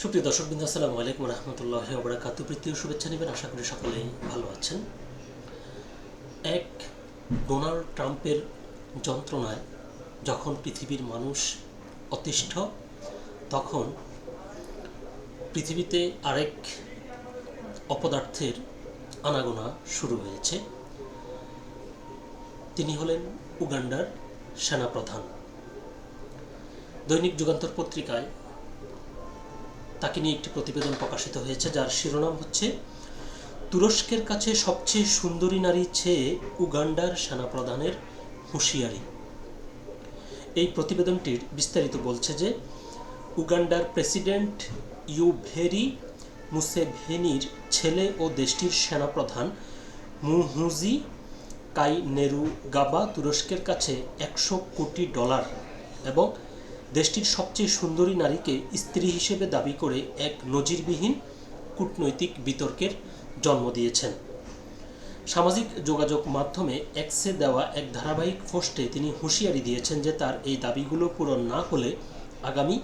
সুপ্রিয় দর্শকবৃন্দ, আসসালামু আলাইকুম রহমতুল্লাহি ওয়া বারাকাতুহু। প্রীতি ও শুভেচ্ছা নেবেন। আশা করি সকলেই ভালো আছেন। এক ডোনাল্ড ট্রাম্পের যন্ত্রণায় যখন পৃথিবীর মানুষ অতিষ্ঠ, তখন পৃথিবীতে আরেক অপদার্থের আনাগোনা শুরু হয়েছে। তিনি হলেন উগান্ডার সেনাপ্রধান। দৈনিক যুগান্তর পত্রিকায় তাকে নিয়ে একটি প্রতিবেদন প্রকাশিত হয়েছে, যার শিরোনাম হচ্ছে তুরস্কের কাছে সবচেয়ে সুন্দরী নারী চেয়ে উগান্ডার সেনাপ্রধানের হুঁশিয়ারি। এই প্রতিবেদনটির বিস্তারিত বলছে যে উগান্ডার প্রেসিডেন্ট ইউভেরি মুসেভেনির ছেলে ও দেশটির সেনাপ্রধান মুহুজি কাইনেরুগাবা তুরস্কের কাছে $100 কোটি এবং দেশটির সবচেয়ে সুন্দরী নারীকে স্ত্রী হিসেবে দাবি করে এক নজিরবিহীন কূটনৈতিক বিতর্কের জন্ম দিয়েছেন। সামাজিক যোগাযোগ মাধ্যমে এক্সে দেওয়া এক ধারাবাহিক পোস্টে তিনি হুঁশিয়ারি দিয়েছেন যে তার এই দাবিগুলো পূরণ না হলে আগামী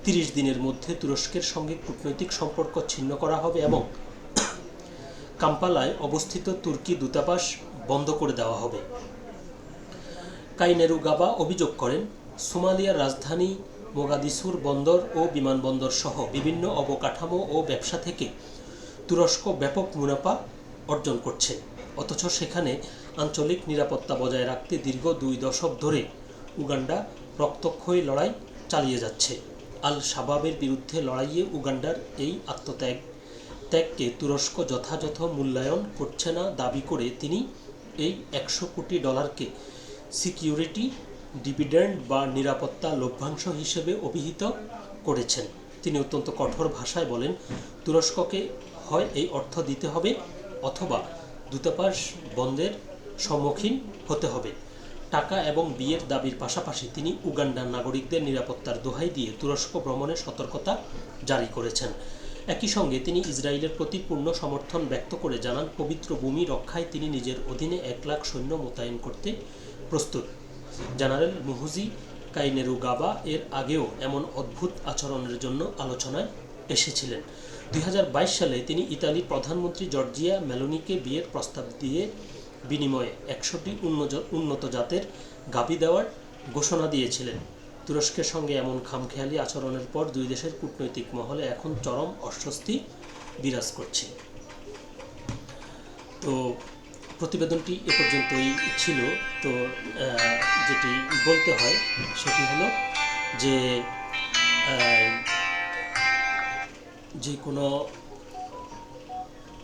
30 দিনের মধ্যে তুরস্কের সঙ্গে কূটনৈতিক সম্পর্ক ছিন্ন করা হবে এবং কাম্পালায় অবস্থিত তুর্কি দূতাবাস বন্ধ করে দেওয়া হবে। কাইনেরুগাবা অভিযোগ করেন, সোমালিয়ার রাজধানী মোগাদিসুর বন্দর ও বিমানবন্দর সহ বিভিন্ন অবকাঠামো ও ব্যবসা থেকে তুরস্ক ব্যাপক মুনাফা অর্জন করছে, অথচ সেখানে আঞ্চলিক নিরাপত্তা বজায় রাখতে দীর্ঘ 2 দশক ধরে উগান্ডা রক্তক্ষয়ী লড়াই চালিয়ে যাচ্ছে। আল শাবাবের বিরুদ্ধে লড়াইয়ে উগান্ডার এই ত্যাগকে তুরস্ক যথাযথ মূল্যায়ন করছে না দাবি করে তিনি এই $100 কোটি সিকিউরিটি ডিভিডেন্ড বা নিরাপত্তা লভ্যাংশ হিসেবে অভিহিত করেছেন। তিনি অত্যন্ত কঠোর ভাষায় বলেন, তুরস্ককে হয় এই অর্থ দিতে হবে অথবা দূতাবাস বন্ধের সম্মুখীন হতে হবে। টাকা এবং বিয়ের দাবির পাশাপাশি তিনি উগান্ডার নাগরিকদের নিরাপত্তার দোহাই দিয়ে তুরস্ক ভ্রমণের সতর্কতা জারি করেছেন। একই সঙ্গে তিনি ইসরায়েলের প্রতি পূর্ণ সমর্থন ব্যক্ত করে জানান, পবিত্র ভূমি রক্ষায় তিনি নিজের অধীনে 1 লাখ সৈন্য মোতায়েন করতে প্রস্তুত। জেনারেল মুহুজি কাইনেরুগাবা এর আগেও এমন অদ্ভুত আচরণের জন্য আলোচনায় এসেছিলেন। 2022 সালে তিনি ইতালির প্রধানমন্ত্রী জর্জিয়া মেলোনিকে বিয়ের প্রস্তাব দিয়ে বিনিময়ে 100টি উন্নত জাতের গাভী দেওয়ার ঘোষণা দিয়েছিলেন। তুরস্কের সঙ্গে এমন খামখেয়ালি আচরণের পর দুই দেশের কূটনৈতিক মহলে এখন চরম অস্বস্তি বিরাজ করছে। তো প্রতিবেদনটি এ পর্যন্তই ছিল। তো যেটি বলতে হয় সেটি হলো যে কোনো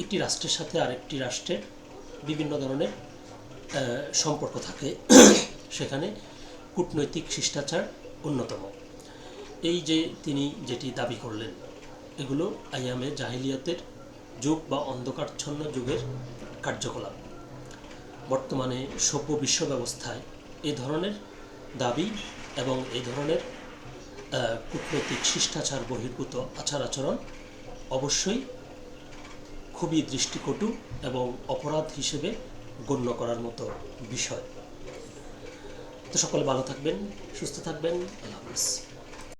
একটি রাষ্ট্রের সাথে আরেকটি রাষ্ট্রের বিভিন্ন ধরনের সম্পর্ক থাকে, সেখানে কূটনৈতিক শিষ্টাচার অন্যতম। এই যে তিনি যেটি দাবি করলেন, এগুলো আইয়ামে জাহিলিয়াতের যুগ বা অন্ধকারচ্ছন্ন যুগের কার্যকলাপ। বর্তমানে সভ্য বিশ্ব ব্যবস্থায় এ ধরনের দাবি এবং এই ধরনের কূটনৈতিক শিষ্টাচার বহির্ভূত আচার আচরণ অবশ্যই খুবই দৃষ্টিকটু এবং অপরাধ হিসেবে গণ্য করার মতো বিষয়। তো সকলে ভালো থাকবেন, সুস্থ থাকবেন। আল্লাহ হাফেজ।